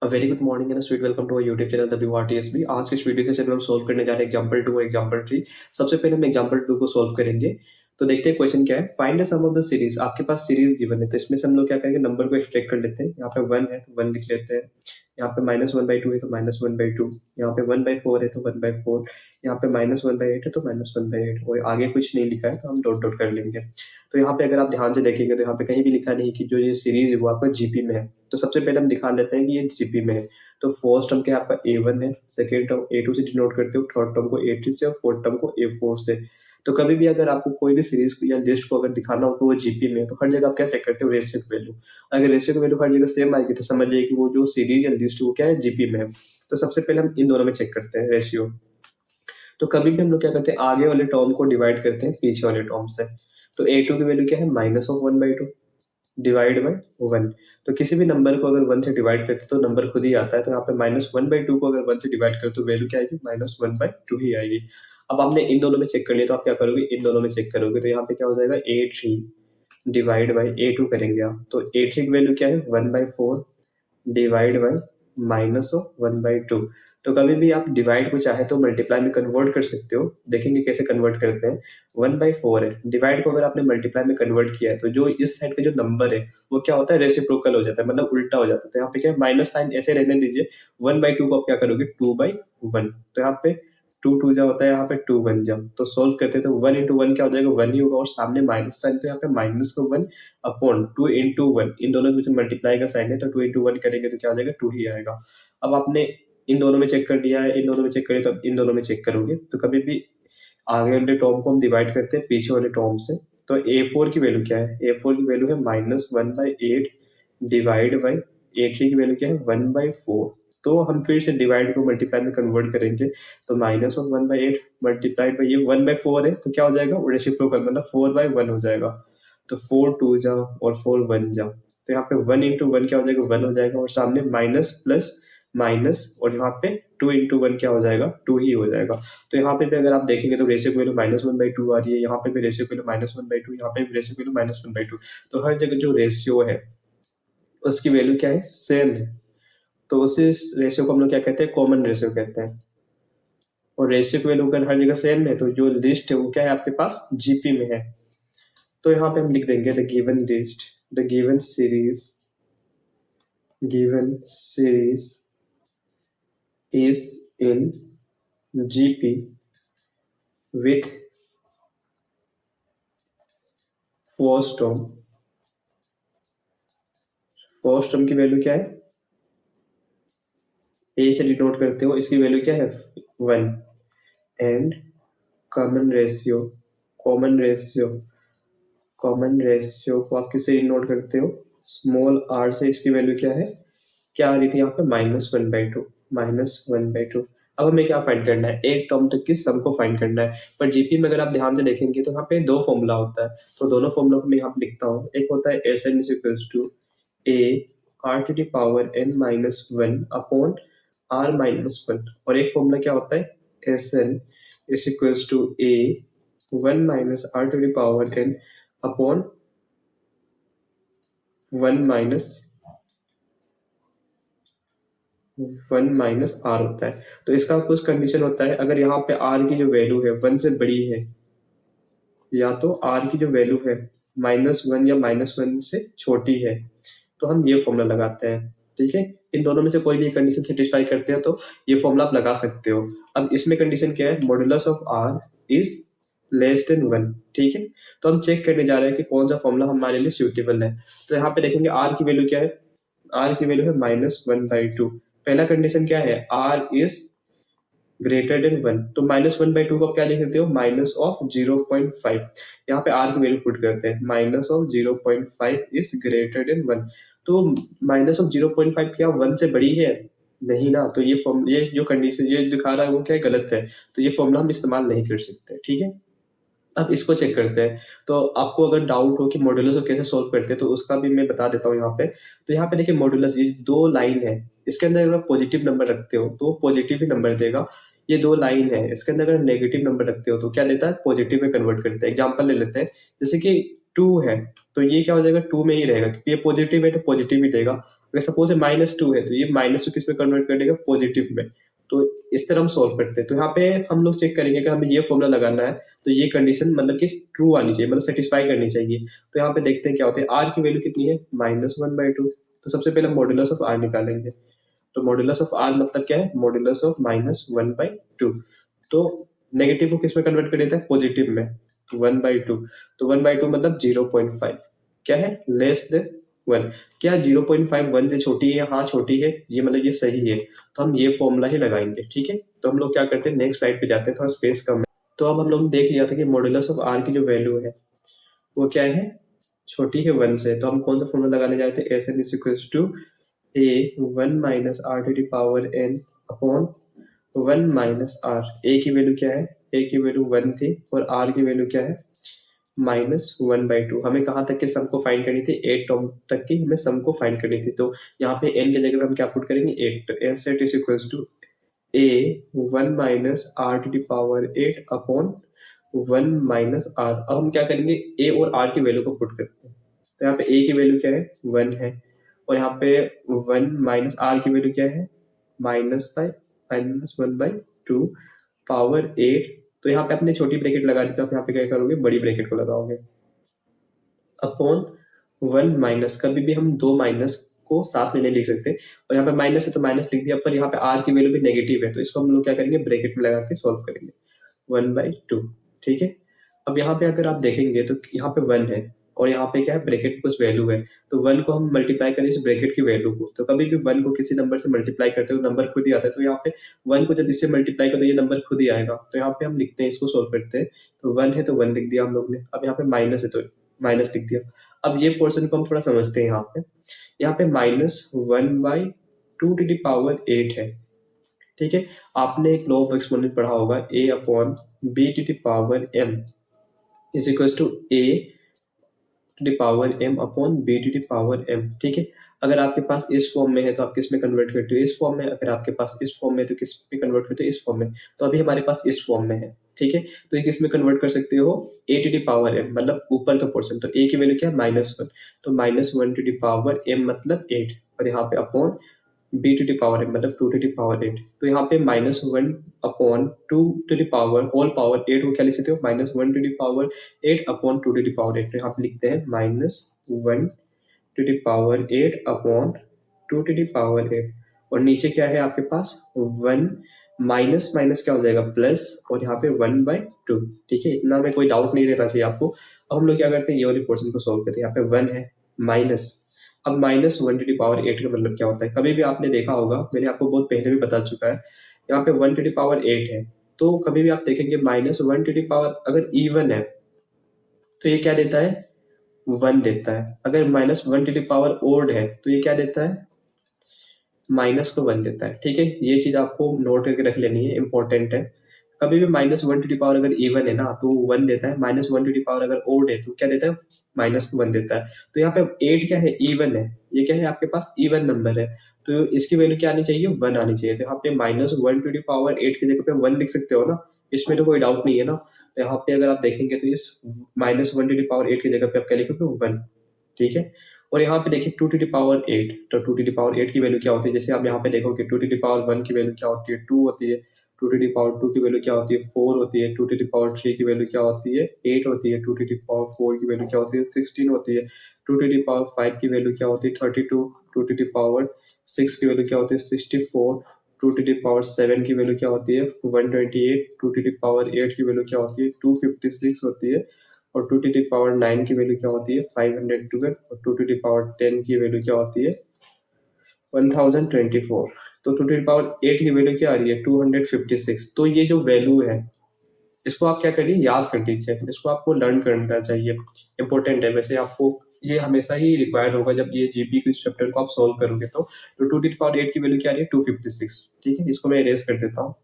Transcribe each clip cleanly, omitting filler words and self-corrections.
Very good morning and sweet welcome to our YouTube channel WRTSB। आज के इस video session में हम सोल्व करने जा रहे हैं एग्जांपल 2 और एग्जांपल 3। सबसे पहले हम एग्जांपल 2 को सोल्व करेंगे। तो देखते हैं क्वेश्चन क्या है। Find the sum of the series. आपके पास सीरीज गिवन है तो इसमें से हम लोग क्या करेंगे, नंबर को एक्सट्रैक्ट कर लेते हैं। यहाँ पे 1 है तो 1 लिख लेते हैं, यहाँ पे -1/2 है तो -1/2, यहाँ पे 1/4 है तो 1/4, यहाँ पे -1/8 है तो -1/8, और आगे कुछ नहीं लिखा है तो हम डॉट डॉट कर लेंगे। तो यहाँ पे अगर आप ध्यान से देखेंगे तो यहाँ पे कहीं भी लिखा नहीं कि जो ये सीरीज है वो आपका जीपी में है। तो सबसे पहले हम दिखा लेते हैं कि ये जीपी में है। तो फर्स्ट टर्म क्या आपका A1 है, सेकेंड टर्म A2 से डिनोट करते हो, थर्ड टर्म को A3 से और फोर्थ टर्म को A4 से। तो कभी भी अगर आपको कोई भी सीरीज या लिस्ट को अगर दिखाना हो तो वो जीपी में है, तो हर जगह आप क्या चेक करते हो, रेशियो की वैल्यू। अगर रेशियो की वैल्यू हर जगह सेम आएगी तो समझ जाइए कि वो जो सीरीज या लिस्ट वो क्या है, जीपी में है। तो सबसे पहले हम इन दोनों में चेक करते हैं रेशियो। तो कभी भी हम लोग क्या करते हैं, आगे वाले टर्म को डिवाइड करते हैं पीछे वाले टर्म से। तो A2 की वैल्यू क्या है, -1/2 डिवाइड बाय 1। तो किसी भी नंबर को अगर 1 से डिवाइड करते तो नंबर खुद ही आता है। तो यहाँ पे -1/2 को अगर 1 से डिवाइड करो तो वैल्यू क्या आएगी, -1/2 ही आएगी। अब आपने इन दोनों में चेक कर लिया तो आप क्या करोगे, इन दोनों में चेक करोगे तो यहाँ पे क्या हो जाएगा, A3 डिवाइड बाय A2 करेंगे आप। तो A3 की वैल्यू क्या है, 1/4 डिवाइड बाय -1/2। तो कभी भी आप डिवाइड को चाहे तो मल्टीप्लाई में कन्वर्ट कर सकते हो। देखेंगे कैसे कन्वर्ट करते हैं। 1/4 है, डिवाइड को अगर आपने मल्टीप्लाई में कन्वर्ट किया है तो जो इस साइड का जो नंबर है वो क्या होता है, रेसिप्रोकल हो जाता है, मतलब उल्टा हो जाता है। तो यहाँ पे क्या माइनस साइन ऐसे रहने दीजिए। 1/2 को आप क्या करोगे, 2/1। तो यहाँ पे 2 जा होता है, यहाँ पे 2 जा। तो सोल्व करते हैं तो 1 × 1 क्या हो जाएगा, 1 ही होगा, और सामने माइनस साइन तो यहाँ पे माइनस को 1 अपॉन 2 × 1, इन दोनों के बीच मल्टीप्लाई का साइन है तो 2 × 1 करेंगे तो क्या हो जाएगा, 2 ही आएगा। अब आपने इन दोनों में चेक कर लिया है, इन दोनों में चेक करिए तो अब इन दोनों में चेक करोगे तो कभी भी आगे वाले टर्म को हम डिवाइड करते हैं पीछे वाले टर्म से। तो A4 की वैल्यू क्या है, A4 की वैल्यू है -1/8 डिवाइड बाई A3 की वैल्यू क्या है, 1/4। तो हम फिर से डिवाइड को मल्टीप्लाई में कन्वर्ट करेंगे। तो -1/8 मल्टीप्लाइड बाई ये 1/4 है तो क्या हो जाएगा, रेसिप्रोकल मतलब 4/1 हो जाएगा। तो 4 2 जा और 4 1 जा। तो यहाँ पे 1 × 1 क्या हो जाएगा, 1 हो जाएगा, और सामने माइनस प्लस माइनस, और यहाँ पे 2 × 1 क्या हो जाएगा, 2 ही हो जाएगा। तो यहाँ पे भी अगर आप देखेंगे तो रेशियो की वैल्यू -1/2 आ रही है, यहाँ पे भी रेशियो की वैल्यू -1/2, यहाँ पे भी रेशियो की वैल्यू -1/2। तो हर जगह जो रेशियो है उसकी वैल्यू क्या है, सेम है। तो उसी रेशियो को हम लोग क्या कहते हैं, कॉमन रेशियो कहते हैं। और रेशियो की वैल्यू अगर हर जगह सेम है तो जो लिस्ट है वो क्या है आपके पास, जीपी में है। तो यहाँ पे हम लिख देंगे the given list, the given series is in GP with first term की वैल्यू क्या है, ए से डिनोट करते हो, इसकी वैल्यू क्या है 1। And common ratio common ratio को आप किससे डिनोट करते हो, स्मॉल r से। इसकी वैल्यू क्या आ रही थी यहाँ पे, -1/2। अब हमें क्या फाइंड करना है, एक टर्म तक की सम को फाइंड करना है। पर जीपी में अगर आप ध्यान से देखेंगे तो यहाँ पे दो फॉर्मूला होता है। तो दोनों फॉर्मूला को मैं यहाँ पे लिखता हूँ। एक होता है SN = a r⁻n−1 upon r−1, और एक फॉर्मूला क्या होता है, SN = a 1 - r⁻n upon 1 - r होता है। तो इसका कुछ कंडीशन होता है, अगर यहाँ पे r की जो वैल्यू है 1 से बड़ी है, या तो r की जो वैल्यू है -1 या -1 से छोटी है, तो हम ये फॉर्मूला लगाते हैं। ठीक है, इन दोनों में से कोई भी कंडीशन सेटिस्फाई करते हो तो ये फॉर्मूला आप लगा सकते हो। अब इसमें कंडीशन क्या है, modulus of r is less than 1। ठीक है, तो हम चेक करने जा रहे हैं कि कौन सा फॉर्मूला हमारे लिए सूटेबल है। तो यहाँ पे देखेंगे r की वैल्यू क्या है, r की वैल्यू है -1/2। पहला कंडीशन क्या है, r इज ग्रेटर देन 1। तो -1/2 को आप क्या लिख सकते हो, -0.5। यहाँ पे r की वैल्यू पुट करते हैं, -0.5 इज ग्रेटर देन 1। तो -0.5 क्या 1 से बड़ी है, नहीं ना। तो ये जो कंडीशन ये दिखा रहा है वो क्या है, गलत है। तो ये फॉर्मूला हम इस्तेमाल नहीं कर सकते। ठीक है, अब इसको चेक करते हैं। तो आपको अगर डाउट हो कि मॉड्यूलस को कैसे सोल्व करते हैं तो उसका भी मैं बता देता हूँ यहाँ पे। तो यहाँ पे देखिए मॉड्यूलस, ये दो लाइन है, इसके अंदर अगर आप पॉजिटिव नंबर रखते हो तो वो पॉजिटिव ही नंबर देगा। ये दो लाइन है, इसके अंदर अगर नेगेटिव नंबर रखते हो तो क्या देता है, पॉजिटिव में कन्वर्ट करता है। एग्जाम्पल ले लेते हैं, जैसे कि 2 है तो ये क्या हो जाएगा, 2 में ही रहेगा, क्योंकि ये पॉजिटिव है तो पॉजिटिव ही देगा। अगर सपोज -2 है तो ये -2 किस में कन्वर्ट कर देगा, पॉजिटिव में। तो इस तरह हम सॉल्व करते हैं। तो यहाँ पे हम लोग चेक करेंगे कि हमें ये फॉर्मूला लगाना है तो ये कंडीशन मतलब कि ट्रू आनी चाहिए, मतलब सेटिस्फाई करनी चाहिए। तो यहाँ पे देखते हैं क्या होता है, आर की वैल्यू कितनी है, -1/2। तो सबसे पहले मॉड्यूलस ऑफ आर निकालेंगे। तो मॉड्यूलस ऑफ आर मतलब क्या है, मॉड्यूलस ऑफ -1/2। तो नेगेटिव को किस में कन्वर्ट कर देता है, पॉजिटिव में। तो 1/2, तो 1/2 मतलब 0.5 क्या है, लेस देन 1। क्या 0.5 1 से छोटी है, हाँ छोटी है, ये मतलब ये सही है। तो हम ये फॉर्मूला ही लगाएंगे, ठीक है। तो हम लोग क्या करते हैं, नेक्स्ट स्लाइड पे जाते हैं, थोड़ा स्पेस कम है। तो अब हम लोग ने देख लिया था कि मॉड्यूलस ऑफ आर की जो वैल्यू है वो क्या है, छोटी है 1 से। तो हम कौन सा फॉर्मूला लगाने जाते हैं, S n is equals to a 1 minus r to the power n upon 1 minus r. A की वैल्यू क्या है, ए की वैल्यू 1 थी और आर की वैल्यू क्या है, -1/2। हमें कहाँ तक के सम को फाइंड करनी थी, 8 टर्म तक की हमें सम को फाइंड करनी थी। तो यहाँ पे n की जगह पे हम क्या पुट करेंगे, 8। तो S set is equals to a 1 minus r to the power 8 upon 1 minus r. अब हम क्या करेंगे, ए और आर की वैल्यू को पुट करते हैं। तो यहाँ पे ए की वैल्यू क्या है, 1 है, और यहाँ पे 1 माइनस आर की वैल्यू क्या है, -1/2 पावर 8। तो यहाँ पे आपने छोटी ब्रैकेट लगा दी, तो आप यहाँ पे क्या करोगे, बड़ी ब्रैकेट को लगाओगे, अपॉन 1 माइनस। कभी भी हम दो माइनस को साथ में नहीं लिख सकते, और यहाँ पे माइनस है तो माइनस लिख दिया, पर यहाँ पे आर की वैल्यू भी नेगेटिव है, तो इसको हम लोग क्या करेंगे, ब्रैकेट में लगा के सॉल्व करेंगे, 1/2, ठीक है। अब यहाँ पे अगर आप देखेंगे तो यहाँ पे 1 है, और यहाँ पे क्या है, ब्रैकेट में कुछ वैल्यू है। तो 1 को हम मल्टीप्लाई करें इस ब्रैकेट की वैल्यू को। तो कभी भी 1 को किसी नंबर से मल्टीप्लाई करते हो नंबर खुद ही आता है। तो यहाँ पे 1 को जब इससे मल्टीप्लाई करो ये नंबर खुद ही आएगा। तो यहाँ पे हम लिखते हैं, इसको सोल्व करते हैं। तो 1 है तो 1 लिख दिया हम लोग ने। अब यहाँ पे माइनस है तो माइनस लिख दिया। अब ये पोर्शन को हम थोड़ा समझते हैं। यहाँ पे -1/2 टू द पावर 8 है, ठीक है। आपने एक लॉ ऑफ एक्सपोनेंट पढ़ा होगा, a upon b to the power m is equal to a to the power m upon b to the power m, ठीक है। अगर आपके पास इस फॉर्म में है तो आप किस में कन्वर्ट करते हो, इस फॉर्म में। अगर आपके पास इस फॉर्म में है तो किस में कन्वर्ट करते हो, इस फॉर्म में। तो अभी हमारे पास इस फॉर्म में है, ठीक है। तो ये किस में कन्वर्ट कर सकते हो, a to the power m मतलब ऊपर का पोर्शन। तो a की वैल्यू क्या है, -1। तो -1 टू द पावर m मतलब 8, और यहाँ पे upon b to the power m मतलब 2 टू द पावर 8। तो यहाँ पे -1 upon 2 to the power whole power 8 को क्या लिख सकते हो, -1 to the power 8 upon 2 to the power 8। तो यहाँ पे लिखते हैं -1 to the power 8 upon 2 to the power 8। और नीचे क्या है आपके पास, 1 माइनस माइनस क्या हो जाएगा, प्लस, और यहाँ पे 1/2, ठीक है। इतना में कोई डाउट नहीं रहना चाहिए आपको। अब हम लोग क्या करते हैं, ये वाली पोर्शन को सोल्व करते हैं। यहाँ पे 1 है, माइनस। अब -1 टू द पावर 8 का मतलब क्या होता है, कभी भी आपने देखा होगा, मैंने आपको बहुत पहले भी बता चुका है। यहाँ पे 1 टू द पावर 8 है, तो कभी भी आप देखेंगे -1 टू द पावर अगर इवन है तो ये क्या देता है, 1 देता है। अगर -1 टू द पावर ओड है तो ये क्या देता है, माइनस को 1 देता है, ठीक है। ये चीज आपको नोट करके रख लेनी है, इंपॉर्टेंट है। कभी भी -1 टू द पावर अगर इवन है ना तो 1 देता है, -1 टू द पावर अगर ओड है तो क्या देता है, माइनस को 1 देता है। तो यहाँ पे 8 क्या है, इवन है, ये क्या है आपके पास, इवन नंबर है। तो इसकी वैल्यू क्या आनी चाहिए, 1 आनी चाहिए। तो यहाँ पे -1 टू द पावर 8 की जगह पे 1 लिख सकते हो ना, इसमें तो कोई डाउट नहीं है ना। तो यहाँ पे अगर आप देखेंगे तो इस -1 टू द पावर 8 की जगह पे आप क्या लिखोगे, 1, ठीक है। और यहाँ पे देखिए 2 टू द पावर 8, तो 2 टू द पावर 8 की वैल्यू क्या होती है, जैसे आप यहाँ पे देखोगे 2 टू द पावर 1 की वैल्यू क्या होती है, 2 होती है। 2 टू द पावर 2 की वैल्यू क्या होती है, 4 होती है। 2 टू द पावर 3 की वैल्यू क्या होती है, 8 होती है। 2 टू द पावर 4 की वैल्यू क्या होती है, 16 होती है। 2 टू द पावर 5 की वैल्यू क्या होती है, 32। 2 टू द पावर 6 की वैल्यू क्या होती है, 64। 2 टू द पावर 7 की वैल्यू क्या होती है, 128। 2 टू द पावर 8 की वैल्यू क्या होती है, 256 होती है। और 2 टू द पावर 9 की वैल्यू क्या होती है, 512। और 2 टू द पावर 10 की वैल्यू क्या होती है, 1024। तो 2 टू द पावर 8 की वैल्यू क्या आ रही है, 256। तो ये जो वैल्यू है इसको आप क्या करिए, याद कर लीजिए, इसको आपको लर्न करना चाहिए, इंपॉर्टेंट है। वैसे आपको ये हमेशा ही रिक्वायर्ड होगा जब ये जीपी के चैप्टर को आप सोल्व करोगे। तो 2 टू द पावर 8 की वैल्यू क्या आ रही है, 256, ठीक है। इसको मैं इरेज कर देता हूँ।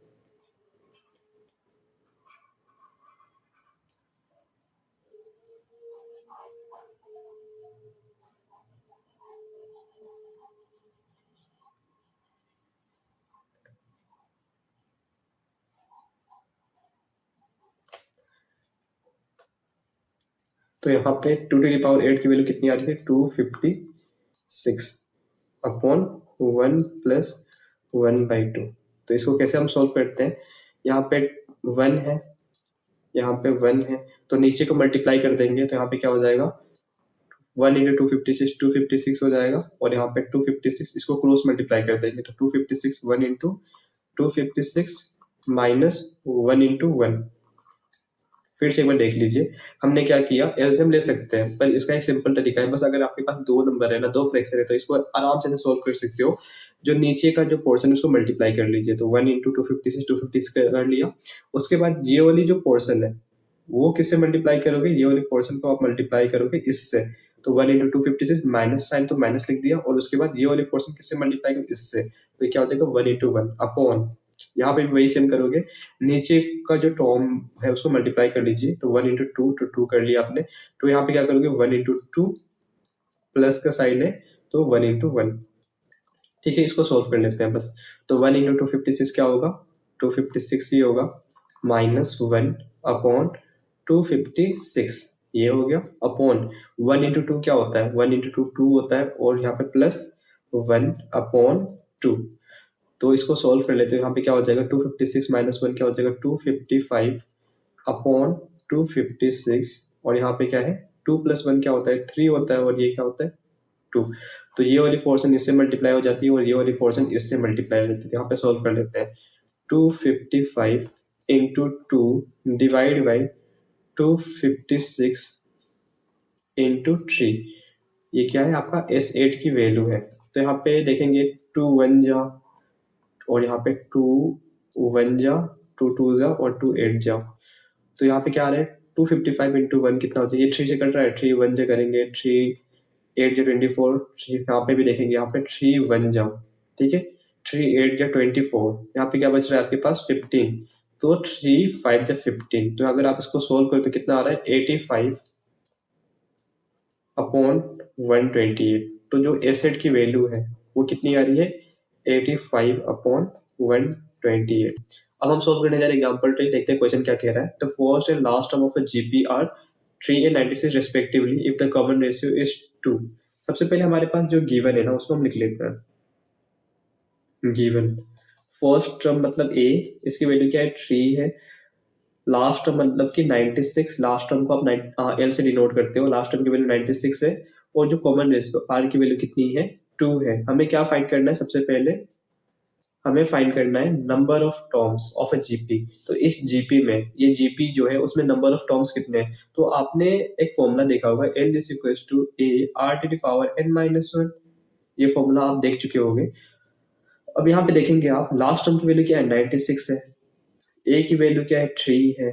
तो यहाँ पे 2 टू द पावर 8 की वैल्यू कितनी आ रही है, 256। Upon 1 plus 1/2। तो इसको कैसे हम सॉल्व करते हैं, यहाँ पे 1 है, यहाँ पे 1 है, तो नीचे को मल्टीप्लाई कर देंगे तो यहाँ पे क्या हो जाएगा 1 इंटू 256 256 हो जाएगा, और यहाँ पे 256 इसको क्रॉस मल्टीप्लाई कर देंगे तो 256 1 इंटू 256 माइनस 1 इंटू 1। फिर से एक बार देख लीजिए, हमने क्या किया, एलसीएम ले सकते हैं पर इसका एक सिंपल तरीका है, बस अगर आपके पास दो नंबर है ना, दो फ्रैक्शन है, तो इसको आराम से सोल्व कर सकते हो। जो नीचे का जो पोर्शन है उसको मल्टीप्लाई कर लीजिए, तो 1 इंटू 256 कर लिया। उसके बाद ये वाली जो पोर्शन है वो किससे मल्टीप्लाई करोगे, ये वाली पोर्शन को आप मल्टीप्लाई करोगे इससे, तो 1 इंटू 256 माइनस साइन तो माइनस लिख दिया, और उसके बाद ये वाली पोर्शन किससे मल्टीप्लाई करोगे, इससे, तो क्या हो जाएगा 1 इंटू 1 अपॉन, यहाँ पे भी वही सेम करोगे, नीचे का जो टर्म है उसको मल्टीप्लाई कर लीजिए, तो 1 इंटू टू तो 2 कर लिया आपने, तो यहाँ पे क्या करोगे 1 इंटू टू प्लस का साइन है तो 1 इंटू 1। ठीक है, इसको सोल्व कर लेते हैं बस। तो 1 इंटू 256 क्या होगा, 256 ही होगा, माइनस 1 अपॉन 256 ये हो गया, अपॉन 1 इंटू टू क्या होता है, 1 इंटू टू 2 होता है, और यहाँ पे प्लस 1 अपॉन 2। तो इसको सोल्व कर लेते हैं, यहाँ पे क्या हो जाएगा 256 माइनस 1 क्या हो जाएगा 255 अपॉन 256, और यहाँ पे क्या है 2 प्लस 1 क्या होता है 3 होता है, और ये क्या होता है 2। तो ये वाली पोर्शन इससे मल्टीप्लाई हो जाती है और ये वाली पोर्शन इससे मल्टीप्लाई हो जाती है, यहाँ पे सोल्व कर लेते हैं। 255 into two divide by 256 into 3, ये क्या है आपका S8 की वैल्यू है। तो यहाँ पे देखेंगे 2 1 जा, और यहाँ पे 2 1 जा, 2 2 जा, और 2 8 जा, तो यहाँ पे क्या आ रहा है 255 इंटू 1 कितना हो जाएगा, ये 3 से कट रहा है, 3 1 जा करेंगे, 3 8 जा 24, यहाँ पे भी देखेंगे, यहाँ पे 3 1 जा, ठीक है, 3 8 जा 24, यहाँ पे क्या बच रहा है आपके पास 15, तो 3 5 जा 15, तो अगर आप इसको सोल्व करें तो कितना आ रहा है 85 अपॉन 128। तो जो एसेट की वैल्यू है वो कितनी आ रही है 85 अपॉन 128। अब हम सोल्व करने जा रहे हैं एग्जांपल ट्री, देखते हैं क्वेश्चन क्या कह रहा है। The first and last term of a GP are 3 and 96 respectively if the common ratio is 2। सबसे पहले हमारे पास जो गिवन है ना उसको हम लिख लेते हैं। गिवन फर्स्ट टर्म मतलब a, इसकी वैल्यू क्या है 3 है, लास्ट टर्म मतलब कि 96, लास्ट टर्म को आप एल से डिनोट करते हो, लास्ट टर्म की वैल्यू 96 है, और जो कॉमन रेशियो आर की वैल्यू कितनी है 2 है। हमें क्या फाइंड करना है, सबसे पहले हमें फाइंड करना है number of terms of a GP. तो इस जीपी में, ये जीपी जो है उसमें नंबर ऑफ टर्म्स कितने हैं, तो आपने एक फॉर्मूला देखा होगा L is equal to a r to the power n minus 1, ये फॉर्मूला आप देख चुके होंगे। अब यहाँ पे देखेंगे आप लास्ट टर्म की वैल्यू क्या है 96 है, ए की वैल्यू क्या है 3 है,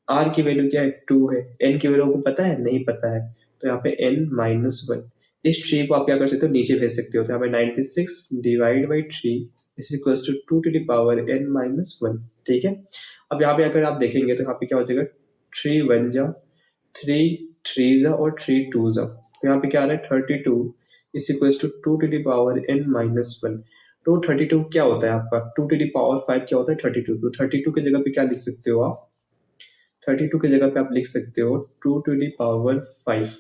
आर की वैल्यू क्या है 2 है, एन की वैल्यू को पता है नहीं पता है, तो यहाँ पे एन माइनस 1, इस 3 को आप क्या कर सकते हो नीचे भेज सकते हो, तो यहाँ पे 96 divide by 3 is equal to 2 to the power n minus 1। ठीक है, अब यहाँ पे अगर आप देखेंगे तो यहाँ पे क्या हो जाएगा 3 1 जा, 3 3 जा, और 3 2 जा, तो यहाँ पे क्या आ रहा है 32 is equal to 2 to the power n minus 1। तो 32 क्या होता है आपका 2 टू द पावर 5 क्या होता है 32, तो 32 की जगह पे क्या लिख सकते हो आप, 32 की जगह पे आप लिख सकते हो 2 to the power 5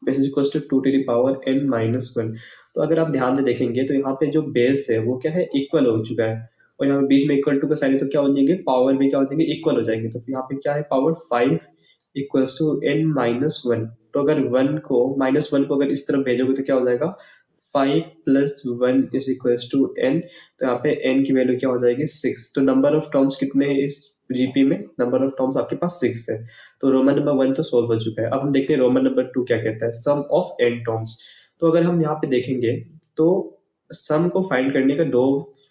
is equal to 2 to the power n minus 1। तो अगर आप ध्यान से देखेंगे तो यहाँ पे जो बेस है वो क्या है इक्वल हो चुका है, और यहाँ पे बीच में इक्वल टू का साइन है, तो क्या हो जाएंगे पावर भी क्या हो जाएंगे इक्वल हो जाएंगे, तो यहाँ पे क्या है power 5 equals to n minus 1। तो अगर 1 को माइनस 1 को अगर इस तरफ भेजोगे तो क्या हो जाएगा 5 plus 1 is equals to n, तो यहाँ पे n की वैल्यू क्या हो जाएगी 6। तो नंबर ऑफ टर्म्स कितने हैं इस जीपी में, नंबर ऑफ टर्म्स आपके पास 6 है। तो रोमन नंबर 1 तो सोल्व हो चुका है। अब हम देखते हैं रोमन नंबर 2 क्या कहता है, सम ऑफ n टर्म्स। तो अगर हम यहाँ पे देखेंगे तो सम को फाइंड करने का दो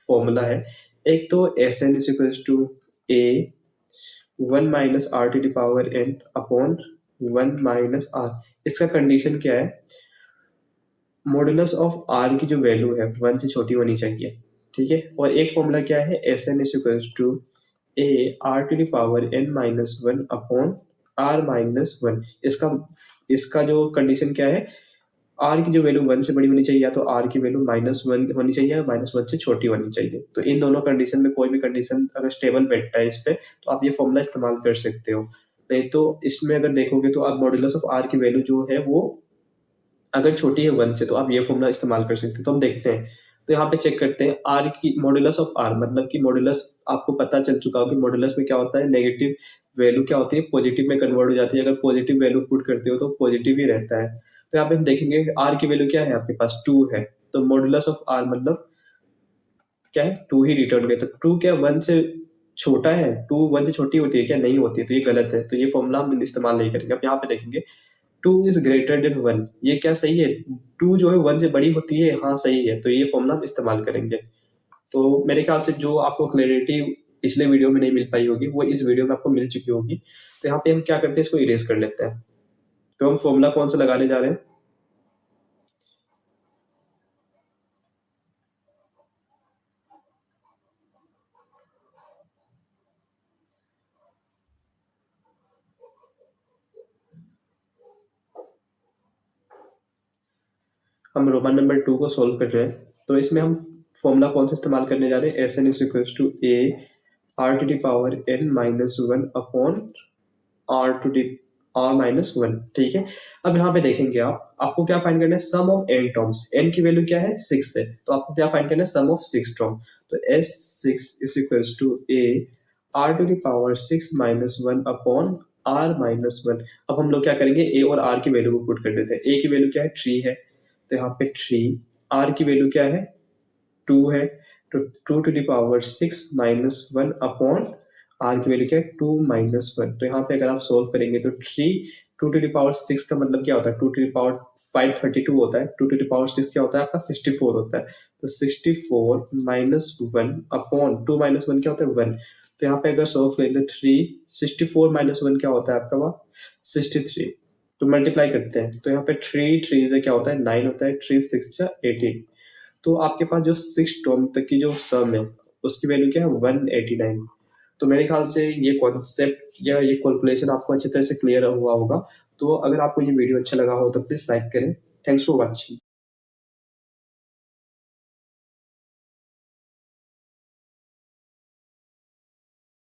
फॉर्मूला है, एक तो S n is equal to a 1 minus r to the power n upon 1 minus r. इसका कंडीशन क्या है, मॉडुलस ऑफ आर की जो वैल्यू है 1 से छोटी होनी चाहिए, ठीक है। और एक फॉर्मूला क्या है S n is equal to a r to the power n minus 1 upon r minus 1। इसका इसका जो कंडीशन क्या है, आर की जो वैल्यू 1 से बड़ी होनी चाहिए, या तो आर की वैल्यू माइनस 1 होनी चाहिए या माइनस 1 से छोटी होनी चाहिए। तो इन दोनों कंडीशन में कोई भी कंडीशन अगर स्टेबल बैठता है इस पे, तो आप ये फॉर्मूला इस्तेमाल कर सकते हो। नहीं तो इसमें अगर देखोगे तो आप मॉडुलस ऑफ आर की वैल्यू जो है वो अगर छोटी है 1 से तो आप ये फॉर्मूला इस्तेमाल कर सकते हैं। तो हम देखते हैं, तो यहाँ पे चेक करते हैं आर की मॉड्यूलस ऑफ आर, मतलब कि मॉड्यूलस आपको पता चल चुका हो कि मॉड्यूलस में क्या होता है, नेगेटिव वैल्यू क्या होती है, पॉजिटिव में कन्वर्ट हो जाती है। अगर पॉजिटिव वैल्यू पुट करते हो तो पॉजिटिव ही रहता है। तो यहाँ पे हम देखेंगे आर की वैल्यू क्या है, आपके पास 2 है, तो मॉड्यूलस ऑफ आर मतलब क्या है, 2 ही रिटर्न किया। तो 2 क्या 1 से छोटा है, 2 1 से छोटी होती है क्या, नहीं होती है, तो ये गलत है। तो ये फॉर्मूला हम इस्तेमाल नहीं करेंगे। अब यहाँ पे देखेंगे 2 इज ग्रेटर देन 1, ये क्या सही है, 2 जो है 1 से बड़ी होती है, हाँ सही है, तो ये फॉर्मूला हम इस्तेमाल करेंगे। तो मेरे ख्याल से जो आपको क्लैरिटी पिछले वीडियो में नहीं मिल पाई होगी वो इस वीडियो में आपको मिल चुकी होगी। तो यहाँ पे हम क्या करते हैं, इसको इरेज कर लेते हैं। तो हम फॉर्मूला कौन सा लगाने जा रहे हैं, हम रोमन नंबर 2 को सोल्व कर रहे हैं। तो इसमें हम फॉर्मूला कौन सा इस्तेमाल करने जा रहे हैं, S n is equal to a r to the power n minus one upon r to the r minus one. ठीक है, अब यहाँ पे देखेंगे आपको क्या फाइंड करना है, sum of N terms. N की वैल्यू क्या है 6 है, तो आपको क्या फाइंड करना है, सम ऑफ 6 टर्म। तो S 6 is equal to a r to the power 6 minus one upon r minus one. अब हम लोग क्या करेंगे, ए और आर की वैल्यू को पुट कर देते हैं। ए की वैल्यू क्या है 3 है, तो यहाँ पे 3, आर की वैल्यू क्या है 2 है, तो 2 to the power 6 minus one upon r की वैल्यू क्या है 2 माइनस वन। तो यहाँ पे अगर आप सोल्व करेंगे तो 3 2 टू द पावर 6 का मतलब क्या होता है, 2 टू द पावर 532 होता है, 2 टू द पावर 6 क्या होता है आपका 64 होता है। तो 64 minus one upon 2 minus one क्या होता है 1। तो यहाँ पे अगर सोल्व करेंगे 3 64 माइनस वन क्या होता है आपका वह 63। तो मल्टीप्लाई करते हैं, तो यहाँ पे 3 3 से क्या होता है 9 होता है, 3 6 18। तो आपके पास जो 6 टर्म तक की जो सम है उसकी वैल्यू क्या है 189। तो मेरे ख्याल से ये कॉन्सेप्ट या ये कैलकुलेशन आपको अच्छी तरह से क्लियर हुआ होगा। तो अगर आपको ये वीडियो अच्छा लगा हो तो प्लीज लाइक करें। Thanks for watching.